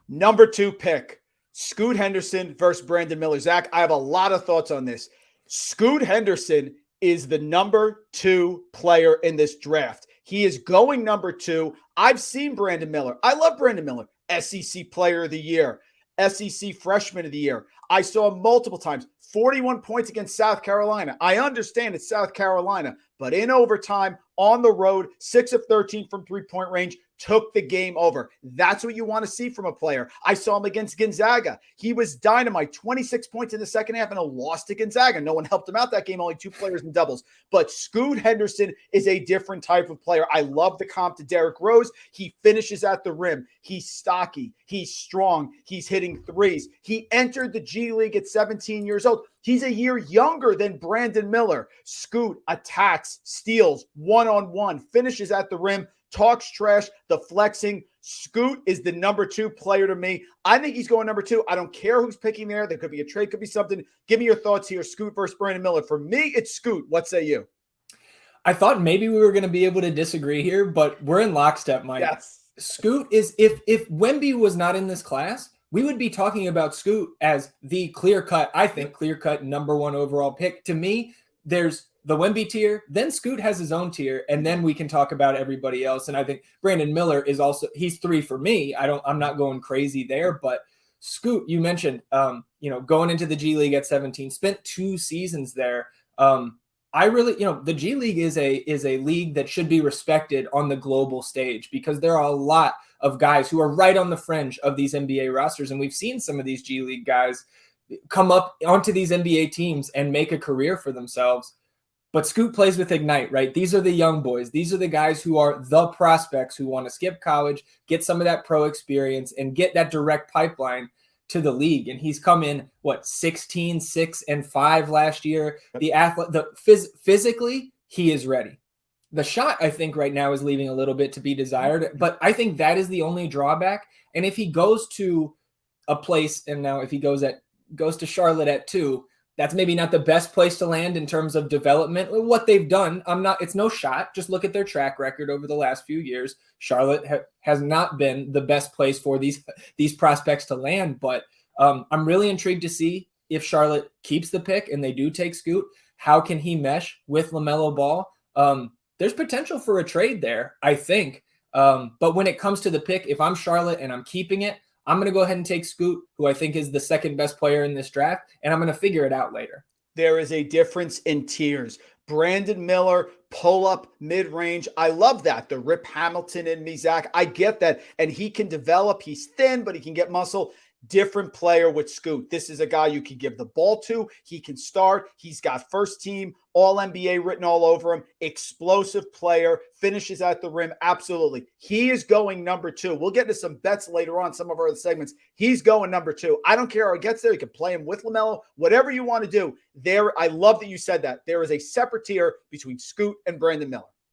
Number 2 pick, Scoot Henderson versus Brandon Miller. Zach, I have a lot of thoughts on this. Scoot Henderson is the number 2 player in this draft. He is going number 2. I've seen Brandon Miller. I love Brandon Miller. SEC Player of the Year, SEC Freshman of the Year. I saw him multiple times. 41 points against South Carolina. I understand it's South Carolina, but in overtime, on the road, 6 of 13 from three-point range, took the game over. That's what you want to see from a player. I saw him against Gonzaga. He was dynamite, 26 points in the second half and a loss to Gonzaga. No one helped him out that game, only 2 players in doubles. But Scoot Henderson is a different type of player. I love the comp to Derrick Rose. He finishes at the rim. He's stocky. He's strong. He's hitting threes. He entered the G League at 17 years old. He's a year younger than Brandon Miller. Scoot attacks, steals, one-on-one, finishes at the rim, talks trash, the flexing. Scoot is the number 2 player to me. I think he's going number 2. I don't care who's picking there. There could be a trade, could be something. Give me your thoughts here. Scoot versus Brandon Miller. For me, it's Scoot. What say you? I thought maybe we were going to be able to disagree here, but we're in lockstep, Mike. Yes. Scoot is, if Wemby was not in this class, we would be talking about Scoot as the clear-cut number 1 overall pick. To me, there's the Wemby tier, then Scoot has his own tier, and then we can talk about everybody else. And I think Brandon Miller is also, he's 3 for me. I'm not going crazy there, but Scoot, you mentioned, going into the G League at 17, spent 2 seasons there. I really, the G League is a league that should be respected on the global stage because there are a lot of guys who are right on the fringe of these NBA rosters. And we've seen some of these G League guys come up onto these NBA teams and make a career for themselves. But Scoot plays with Ignite, right? These are the young boys. These are the guys who are the prospects who want to skip college, get some of that pro experience, and get that direct pipeline to the league. And he's come in, 16, 6, and 5 last year. Physically, he is ready. The shot, I think, right now is leaving a little bit to be desired, but I think that is the only drawback. And if he goes to a place, and now if he goes to Charlotte at 2, that's maybe not the best place to land in terms of development. What they've done, it's no shot. Just look at their track record over the last few years. Charlotte has not been the best place for these prospects to land, but I'm really intrigued to see if Charlotte keeps the pick and they do take Scoot. How can he mesh with LaMelo Ball? There's potential for a trade there, I think. But when it comes to the pick, if I'm Charlotte and I'm keeping it, I'm going to go ahead and take Scoot, who I think is the second best player in this draft, and I'm going to figure it out later. There is a difference in tiers. Brandon Miller, pull up mid-range. I love that. The Rip Hamilton in me, Zach. I get that. And he can develop. He's thin, but he can get muscle. Different player with Scoot. This is a guy you can give the ball to. He can start. He's got first team, all NBA written all over him. Explosive player, finishes at the rim. Absolutely. He is going number 2. We'll get to some bets later on, some of our other segments. He's going number 2. I don't care how he gets there. You can play him with LaMelo, whatever you want to do. There, I love that you said that. There is a separate tier between Scoot and Brandon Miller.